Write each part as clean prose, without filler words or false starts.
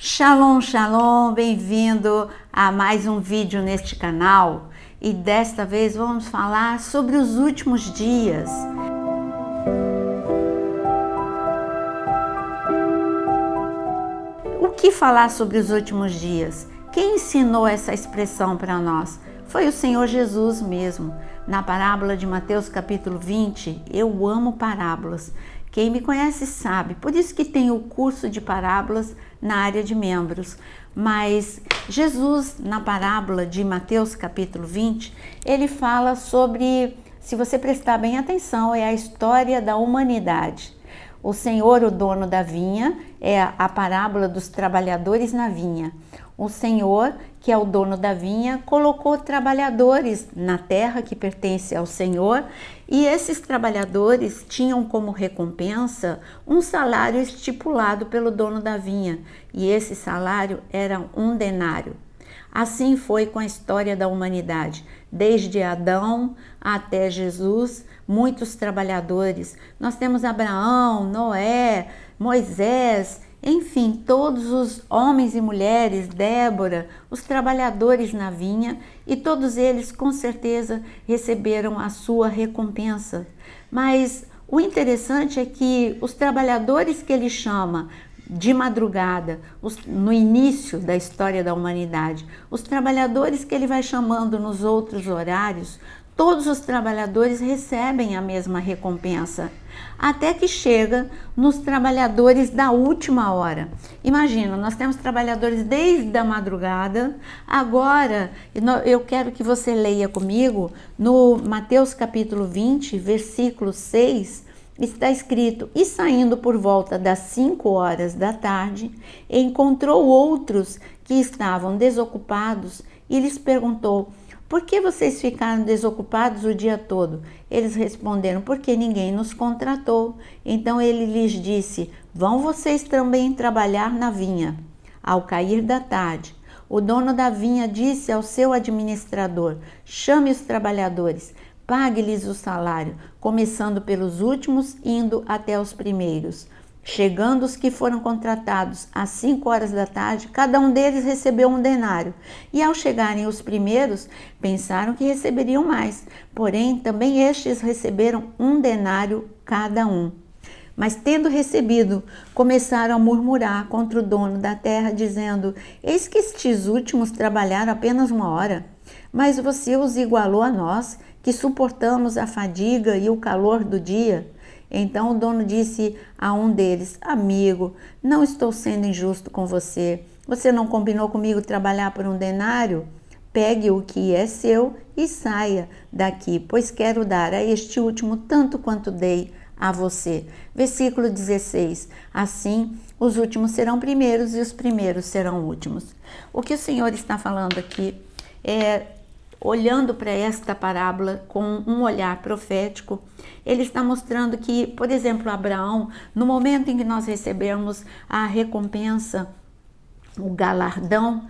Shalom, shalom, bem-vindo a mais um vídeo neste canal e desta vez vamos falar sobre os últimos dias. O que falar sobre os últimos dias? Quem ensinou essa expressão para nós? Foi o Senhor Jesus mesmo. Na parábola de Mateus capítulo 20, eu amo parábolas. Quem me conhece sabe, por isso que tem o curso de parábolas na área de membros. Mas Jesus, na parábola de Mateus capítulo 20, ele fala sobre, se você prestar bem atenção, é a história da humanidade. O Senhor, o dono da vinha, é a parábola dos trabalhadores na vinha. O Senhor, que é o dono da vinha, colocou trabalhadores na terra que pertence ao Senhor, e esses trabalhadores tinham como recompensa um salário estipulado pelo dono da vinha, e esse salário era 1 denário. Assim foi com a história da humanidade, desde Adão até Jesus, muitos trabalhadores. Nós temos Abraão, Noé, Moisés, enfim, todos os homens e mulheres, Débora, os trabalhadores na vinha, e todos eles com certeza receberam a sua recompensa. Mas o interessante é que os trabalhadores que ele chama de madrugada, no início da história da humanidade, os trabalhadores que ele vai chamando nos outros horários, todos os trabalhadores recebem a mesma recompensa, até que chega nos trabalhadores da última hora. Imagina, nós temos trabalhadores desde a madrugada. Agora, eu quero que você leia comigo no Mateus capítulo 20, versículo 6, está escrito: e saindo por volta das 5 horas da tarde, encontrou outros que estavam desocupados e lhes perguntou: por que vocês ficaram desocupados o dia todo? Eles responderam: porque ninguém nos contratou. Então ele lhes disse: vão vocês também trabalhar na vinha. Ao cair da tarde, o dono da vinha disse ao seu administrador: chame os trabalhadores, pague-lhes o salário, começando pelos últimos, indo até os primeiros. Chegando os que foram contratados às 5 horas da tarde, cada um deles recebeu 1 denário. E ao chegarem os primeiros, pensaram que receberiam mais. Porém, também estes receberam 1 denário cada um. Mas tendo recebido, começaram a murmurar contra o dono da terra, dizendo: eis que estes últimos trabalharam apenas 1 hora, mas você os igualou a nós, que suportamos a fadiga e o calor do dia. Então o dono disse a um deles: amigo, não estou sendo injusto com você. Você não combinou comigo trabalhar por 1 denário? Pegue o que é seu e saia daqui, pois quero dar a este último tanto quanto dei a você. Versículo 16. Assim, os últimos serão primeiros e os primeiros serão últimos. O que o Senhor está falando aqui é, olhando para esta parábola com um olhar profético, ele está mostrando que, por exemplo, Abraão, no momento em que nós recebemos a recompensa, o galardão,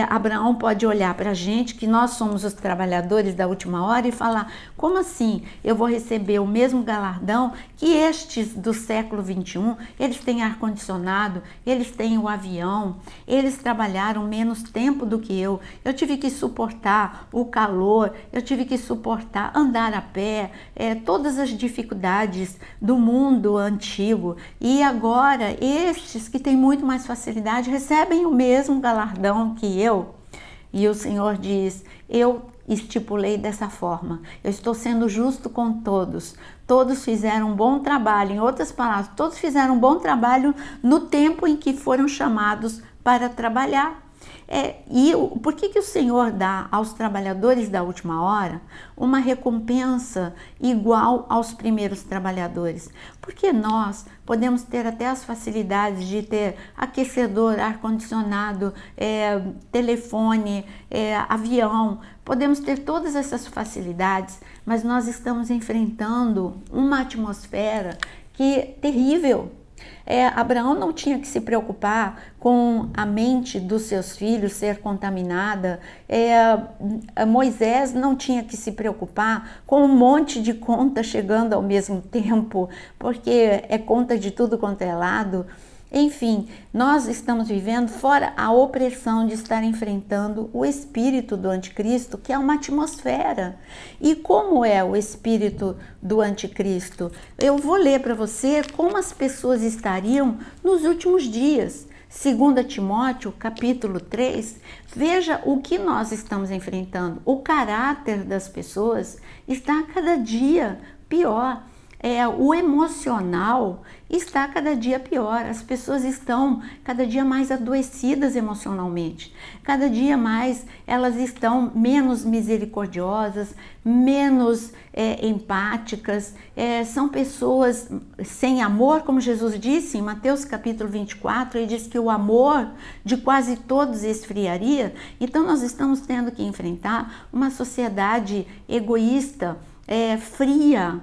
Abraão pode olhar para a gente, que nós somos os trabalhadores da última hora, e falar: como assim eu vou receber o mesmo galardão que estes do século 21? Eles têm ar-condicionado, eles têm o avião, eles trabalharam menos tempo do que eu tive que suportar o calor, eu tive que suportar andar a pé, todas as dificuldades do mundo antigo, e agora estes que têm muito mais facilidade recebem o mesmo galardão que eu. E o Senhor diz: eu estipulei dessa forma, eu estou sendo justo com todos. Todos fizeram um bom trabalho. Em outras palavras, todos fizeram um bom trabalho no tempo em que foram chamados para trabalhar. E por que o Senhor dá aos trabalhadores da última hora uma recompensa igual aos primeiros trabalhadores? Porque nós podemos ter até as facilidades de ter aquecedor, ar-condicionado, telefone, avião, podemos ter todas essas facilidades, mas nós estamos enfrentando uma atmosfera que é terrível. Abraão não tinha que se preocupar com a mente dos seus filhos ser contaminada. Moisés não tinha que se preocupar com um monte de conta chegando ao mesmo tempo, porque é conta de tudo quanto é lado. Enfim, nós estamos vivendo fora a opressão de estar enfrentando o espírito do anticristo, que é uma atmosfera. E como é o espírito do anticristo? Eu vou ler para você como as pessoas estariam nos últimos dias. 2 Timóteo, capítulo 3, veja o que nós estamos enfrentando. O caráter das pessoas está cada dia pior. O emocional está cada dia pior, as pessoas estão cada dia mais adoecidas emocionalmente, cada dia mais elas estão menos misericordiosas, menos empáticas, são pessoas sem amor, como Jesus disse em Mateus capítulo 24, ele diz que o amor de quase todos esfriaria. Então nós estamos tendo que enfrentar uma sociedade egoísta, fria,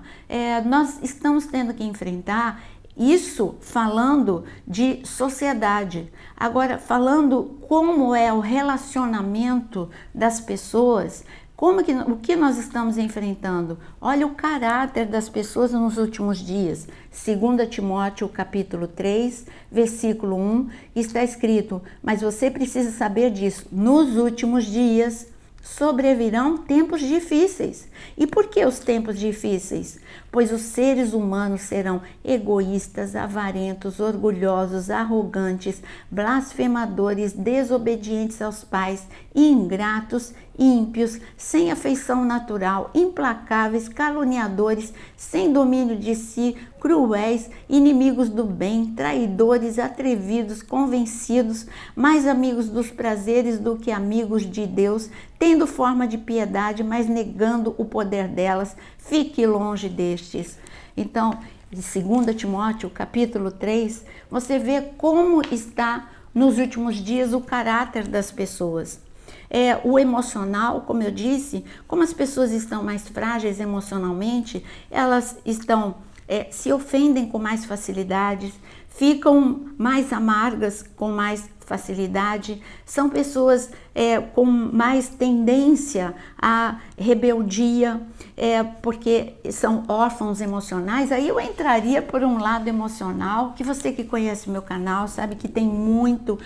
nós estamos tendo que enfrentar isso falando de sociedade. Agora, falando como é o relacionamento das pessoas, o que nós estamos enfrentando? Olha o caráter das pessoas nos últimos dias. 2 Timóteo capítulo 3, versículo 1, está escrito: mas você precisa saber disso, nos últimos dias sobrevirão tempos difíceis. E por que os tempos difíceis? Pois os seres humanos serão egoístas, avarentos, orgulhosos, arrogantes, blasfemadores, desobedientes aos pais, ingratos, ímpios, sem afeição natural, implacáveis, caluniadores, sem domínio de si, cruéis, inimigos do bem, traidores, atrevidos, convencidos, mais amigos dos prazeres do que amigos de Deus, tendo forma de piedade, mas negando o poder delas. Fique longe destes. Então, em 2 Timóteo, capítulo 3, você vê como está nos últimos dias o caráter das pessoas. O emocional, como eu disse, como as pessoas estão mais frágeis emocionalmente, elas estão se ofendem com mais facilidade, ficam mais amargas com mais facilidade, são pessoas com mais tendência à rebeldia, porque são órfãos emocionais. Aí eu entraria por um lado emocional, que você que conhece meu canal sabe que tem muito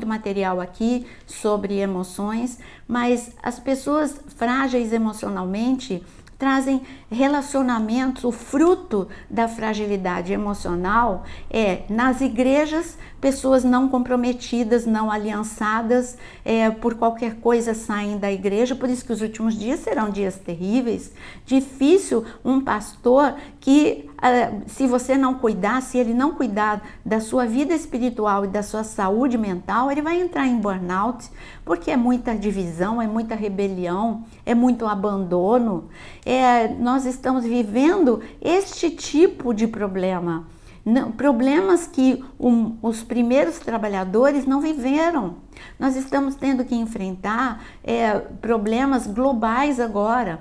material aqui sobre emoções, mas as pessoas frágeis emocionalmente trazem relacionamentos, o fruto da fragilidade emocional nas igrejas, pessoas não comprometidas, não aliançadas, por qualquer coisa saem da igreja. Por isso que os últimos dias serão dias terríveis. Difícil um pastor que, se você não cuidar, se ele não cuidar da sua vida espiritual e da sua saúde mental, ele vai entrar em burnout, porque é muita divisão, é muita rebelião, é muito abandono. Nós estamos vivendo este tipo de problema. Problemas que os primeiros trabalhadores não viveram. Nós estamos tendo que enfrentar problemas globais agora.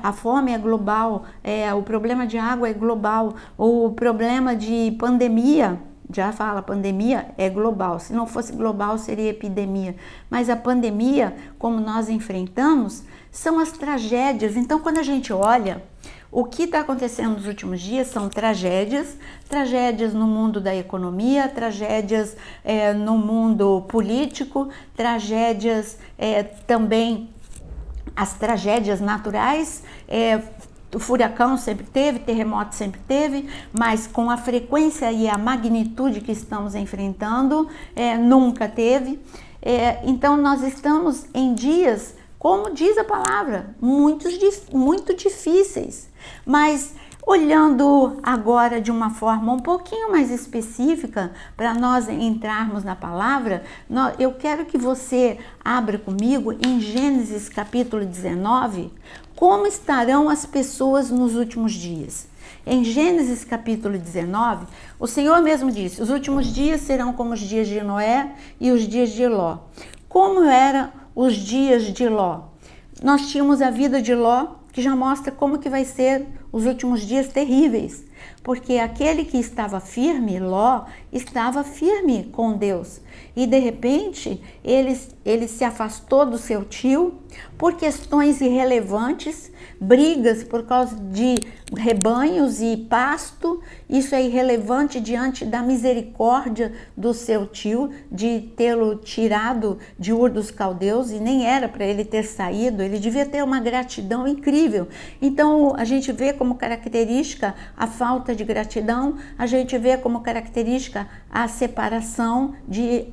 A fome é global, o problema de água é global, o problema de pandemia, já fala, pandemia é global. Se não fosse global, seria epidemia. Mas a pandemia, como nós enfrentamos, são as tragédias. Então, quando a gente olha o que está acontecendo nos últimos dias, são tragédias no mundo da economia, tragédias no mundo político, tragédias também, as tragédias naturais. O furacão sempre teve, terremoto sempre teve, mas com a frequência e a magnitude que estamos enfrentando, nunca teve. Então nós estamos em dias, como diz a palavra, muito difíceis. Mas olhando agora de uma forma um pouquinho mais específica, para nós entrarmos na palavra, eu quero que você abra comigo em Gênesis capítulo 19, como estarão as pessoas nos últimos dias. Em Gênesis capítulo 19, o Senhor mesmo disse: os últimos dias serão como os dias de Noé e os dias de Ló. Como eram os dias de Ló? Nós tínhamos a vida de Ló, que já mostra como que vai ser os últimos dias terríveis. porque aquele que estava firme, Ló, estava firme com Deus. E de repente ele se afastou do seu tio por questões irrelevantes, brigas por causa de rebanhos e pasto. Isso é irrelevante diante da misericórdia do seu tio de tê-lo tirado de Ur dos Caldeus, e nem era para ele ter saído. Ele devia ter uma gratidão incrível. Então a gente vê como característica a falta de gratidão, a gente vê como característica a separação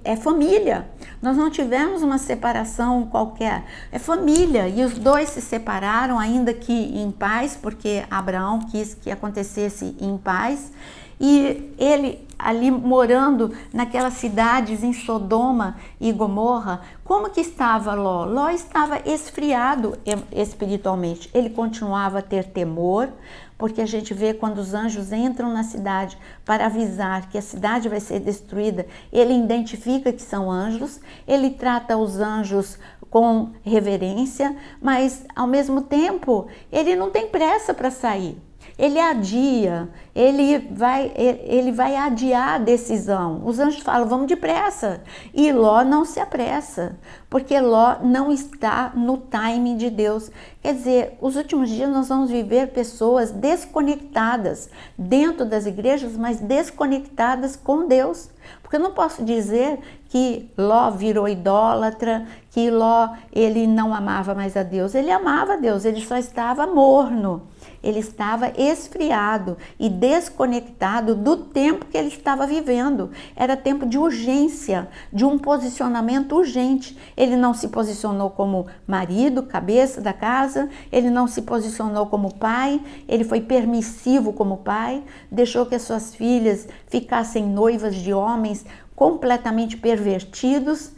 é família. Nós não tivemos uma separação qualquer, é família, e os dois se separaram, ainda que em paz, porque Abraão quis que acontecesse em paz. E ele ali morando naquelas cidades em Sodoma e Gomorra, como que estava Ló? Ló estava esfriado espiritualmente. Ele continuava a ter temor, porque a gente vê quando os anjos entram na cidade para avisar que a cidade vai ser destruída, ele identifica que são anjos, ele trata os anjos com reverência, mas ao mesmo tempo ele não tem pressa para sair. Ele adia, ele vai adiar a decisão. Os anjos falam, vamos depressa. E Ló não se apressa, porque Ló não está no timing de Deus. Quer dizer, os últimos dias nós vamos viver pessoas desconectadas dentro das igrejas, mas desconectadas com Deus. Porque eu não posso dizer que Ló virou idólatra, que Ló ele não amava mais a Deus. Ele amava a Deus, ele só estava morno. Ele estava esfriado e desconectado do tempo que ele estava vivendo. Era tempo de urgência, de um posicionamento urgente. Ele não se posicionou como marido, cabeça da casa, ele não se posicionou como pai, ele foi permissivo como pai, deixou que as suas filhas ficassem noivas de homens completamente pervertidos.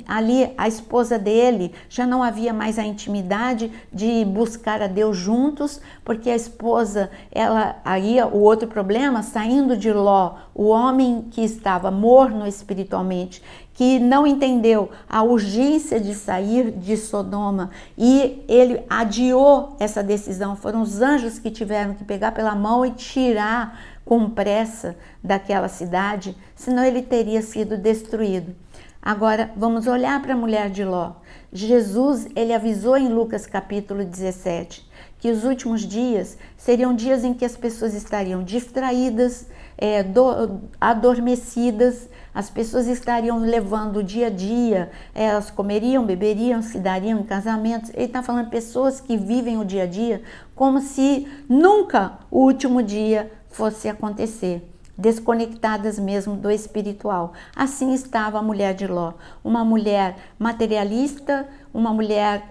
Ali a esposa dele já não havia mais a intimidade de buscar a Deus juntos, porque a esposa, aí o outro problema, saindo de Ló, o homem que estava morno espiritualmente, que não entendeu a urgência de sair de Sodoma, e ele adiou essa decisão. Foram os anjos que tiveram que pegar pela mão e tirar com pressa daquela cidade, senão ele teria sido destruído. Agora, vamos olhar para a mulher de Ló. Jesus, ele avisou em Lucas capítulo 17, que os últimos dias seriam dias em que as pessoas estariam distraídas, adormecidas, as pessoas estariam levando o dia a dia, elas comeriam, beberiam, se dariam em casamentos. Ele está falando de pessoas que vivem o dia a dia como se nunca o último dia fosse acontecer, desconectadas mesmo do espiritual. Assim estava a mulher de Ló, uma mulher materialista, uma mulher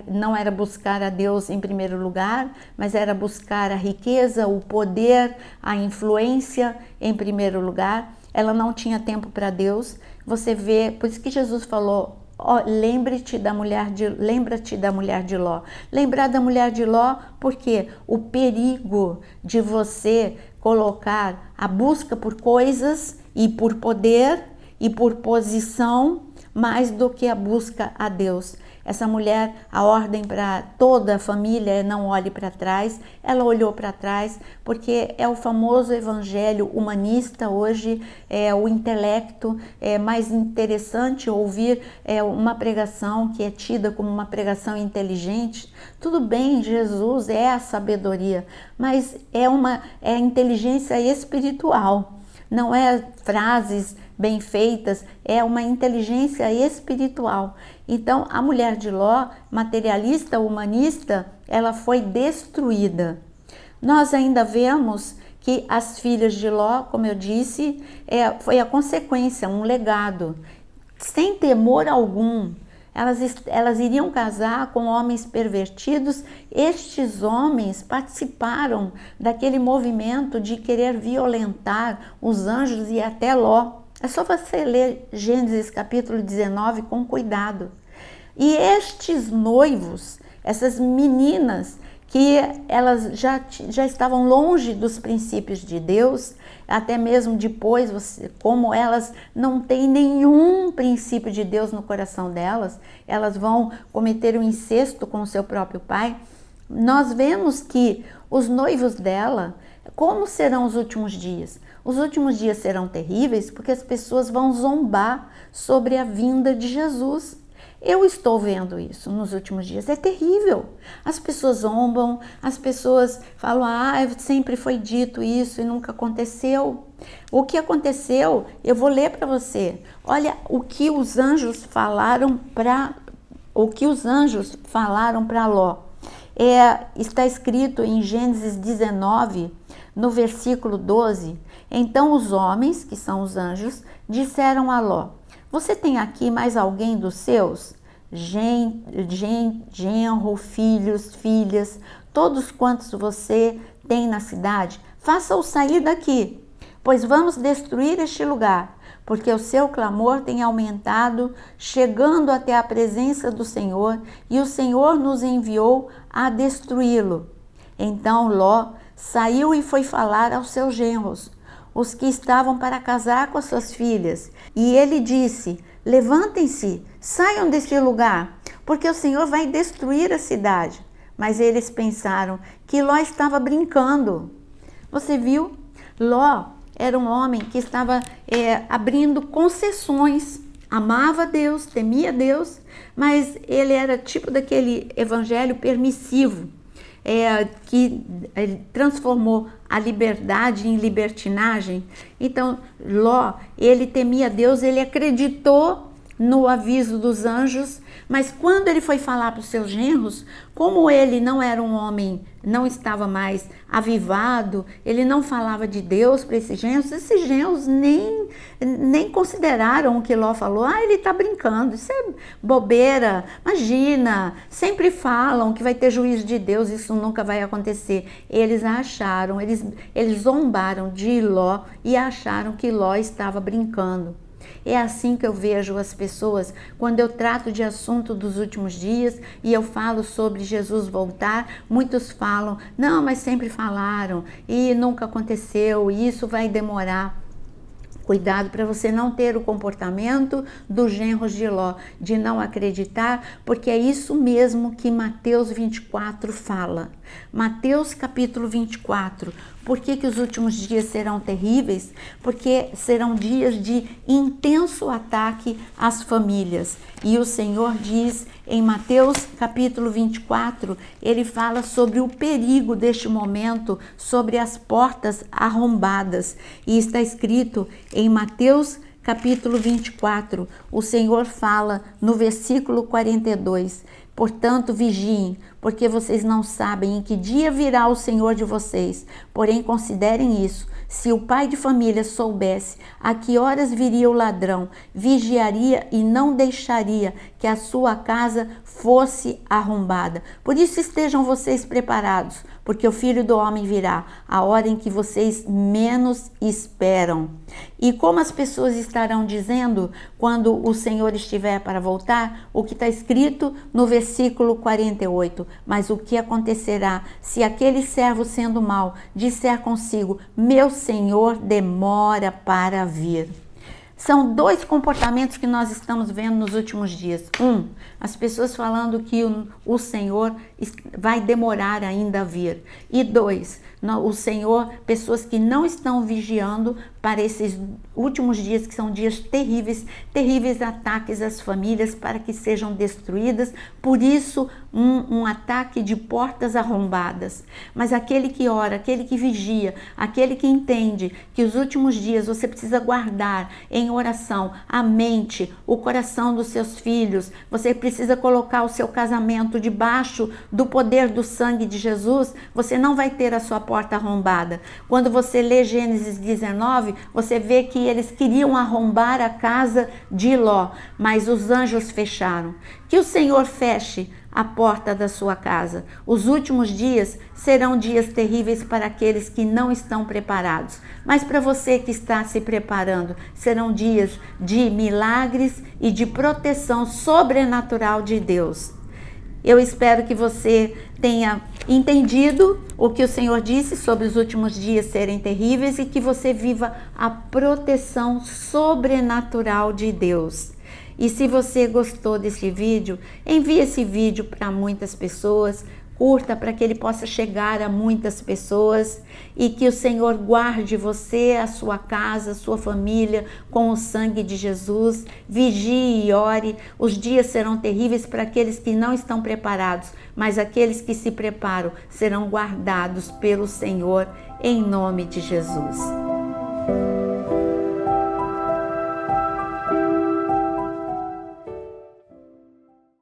não era buscar a Deus em primeiro lugar, mas era buscar a riqueza, o poder, a influência em primeiro lugar. Ela não tinha tempo para Deus. Você vê, por isso que Jesus falou, lembra-te da mulher de Ló. Lembrar da mulher de Ló, porque o perigo de você colocar a busca por coisas e por poder e por posição mais do que a busca a Deus. Essa mulher, a ordem para toda a família é não olhe para trás. Ela olhou para trás porque é o famoso evangelho humanista hoje, é o intelecto. É mais interessante ouvir uma pregação que é tida como uma pregação inteligente. Tudo bem, Jesus é a sabedoria, mas é a inteligência espiritual. Não é frases bem feitas, é uma inteligência espiritual. Então, a mulher de Ló, materialista, humanista, ela foi destruída. Nós ainda vemos que as filhas de Ló, como eu disse, foi a consequência, um legado. Sem temor algum, elas iriam casar com homens pervertidos. Estes homens participaram daquele movimento de querer violentar os anjos e até Ló. É só você ler Gênesis capítulo 19 com cuidado. E estes noivos, essas meninas que elas já estavam longe dos princípios de Deus, até mesmo depois, como elas não têm nenhum princípio de Deus no coração delas, elas vão cometer um incesto com o seu próprio pai. Nós vemos que os noivos dela Como serão os últimos dias? Os últimos dias serão terríveis porque as pessoas vão zombar sobre a vinda de Jesus. Eu estou vendo isso nos últimos dias, é terrível. As pessoas zombam, as pessoas falam, sempre foi dito isso e nunca aconteceu. O que aconteceu, eu vou ler para você. Olha o que os anjos falaram para Ló. Está escrito em Gênesis 19, no versículo 12. Então os homens, que são os anjos, disseram a Ló: você tem aqui mais alguém dos seus? Genro, filhos, filhas, todos quantos você tem na cidade, faça-o sair daqui, pois vamos destruir este lugar, porque o seu clamor tem aumentado, chegando até a presença do Senhor, e o Senhor nos enviou a destruí-lo. Então Ló saiu e foi falar aos seus genros, os que estavam para casar com as suas filhas. E ele disse: levantem-se, saiam deste lugar, porque o Senhor vai destruir a cidade. Mas eles pensaram que Ló estava brincando. Você viu? Ló era um homem que estava abrindo concessões, amava Deus, temia Deus, mas ele era tipo daquele evangelho permissivo, que transformou a liberdade em libertinagem. Então Ló, ele temia Deus, ele acreditou no aviso dos anjos, mas quando ele foi falar para os seus genros, como ele não era um homem, não estava mais avivado, ele não falava de Deus para esses genros nem consideraram o que Ló falou. Ele está brincando, isso é bobeira, imagina, sempre falam que vai ter juízo de Deus, isso nunca vai acontecer. Eles acharam, eles zombaram de Ló e acharam que Ló estava brincando. É assim que eu vejo as pessoas quando eu trato de assunto dos últimos dias e eu falo sobre Jesus voltar. Muitos falam, não, mas sempre falaram e nunca aconteceu, e isso vai demorar. Cuidado para você não ter o comportamento dos genros de Ló, de não acreditar, porque é isso mesmo que Mateus 24 fala. Mateus capítulo 24. Por que os últimos dias serão terríveis? Porque serão dias de intenso ataque às famílias. E o Senhor diz em Mateus capítulo 24, ele fala sobre o perigo deste momento, sobre as portas arrombadas. E está escrito em Mateus capítulo 24, o Senhor fala no versículo 42, portanto vigiem, porque vocês não sabem em que dia virá o Senhor de vocês. Porém, considerem isso: se o pai de família soubesse a que horas viria o ladrão, vigiaria e não deixaria que a sua casa fosse arrombada. Por isso estejam vocês preparados, porque o Filho do Homem virá a hora em que vocês menos esperam. E como as pessoas estarão dizendo quando o Senhor estiver para voltar? O que está escrito no versículo 48. Mas o que acontecerá se aquele servo, sendo mau, disser consigo: meu Senhor demora para vir? São dois comportamentos que nós estamos vendo nos últimos dias. As pessoas falando que o Senhor vai demorar ainda a vir. E dois, o Senhor, pessoas que não estão vigiando para esses últimos dias, que são dias terríveis, terríveis ataques às famílias para que sejam destruídas. Por isso, um ataque de portas arrombadas. Mas aquele que ora, aquele que vigia, aquele que entende que os últimos dias você precisa guardar em oração a mente, o coração dos seus filhos, você precisa colocar o seu casamento debaixo do poder do sangue de Jesus, você não vai ter a sua porta arrombada. Quando você lê Gênesis 19, você vê que eles queriam arrombar a casa de Ló, mas os anjos fecharam. Que o Senhor feche a porta da sua casa. Os últimos dias serão dias terríveis para aqueles que não estão preparados, mas para você que está se preparando, serão dias de milagres e de proteção sobrenatural de Deus. Eu espero que você tenha entendido o que o Senhor disse sobre os últimos dias serem terríveis e que você viva a proteção sobrenatural de Deus. E se você gostou desse vídeo, envie esse vídeo para muitas pessoas, curta para que ele possa chegar a muitas pessoas e que o Senhor guarde você, a sua casa, a sua família com o sangue de Jesus. Vigie e ore. Os dias serão terríveis para aqueles que não estão preparados, mas aqueles que se preparam serão guardados pelo Senhor em nome de Jesus.